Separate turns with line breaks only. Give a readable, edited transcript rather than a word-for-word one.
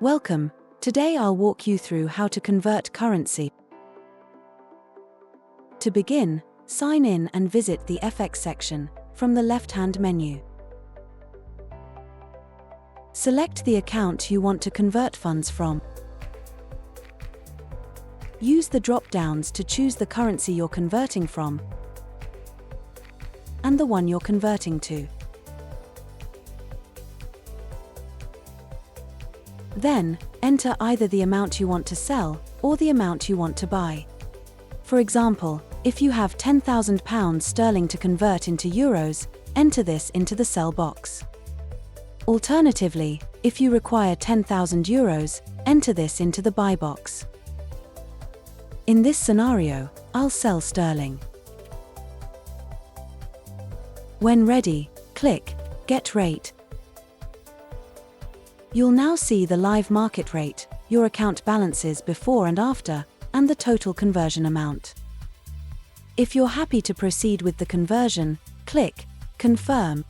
Welcome. Today I'll walk you through how to convert currency. To begin, sign in and visit the FX section from the left-hand menu. Select the account you want to convert funds from. Use the drop-downs to choose the currency you're converting from and the one you're converting to. Then, enter either the amount you want to sell or the amount you want to buy. For example, if you have £10,000 sterling to convert into euros, enter this into the sell box. Alternatively, if you require 10,000 euros, enter this into the buy box. In this scenario, I'll sell sterling. When ready, click Get Rate. You'll now see the live market rate, your account balances before and after, and the total conversion amount. If you're happy to proceed with the conversion, click Confirm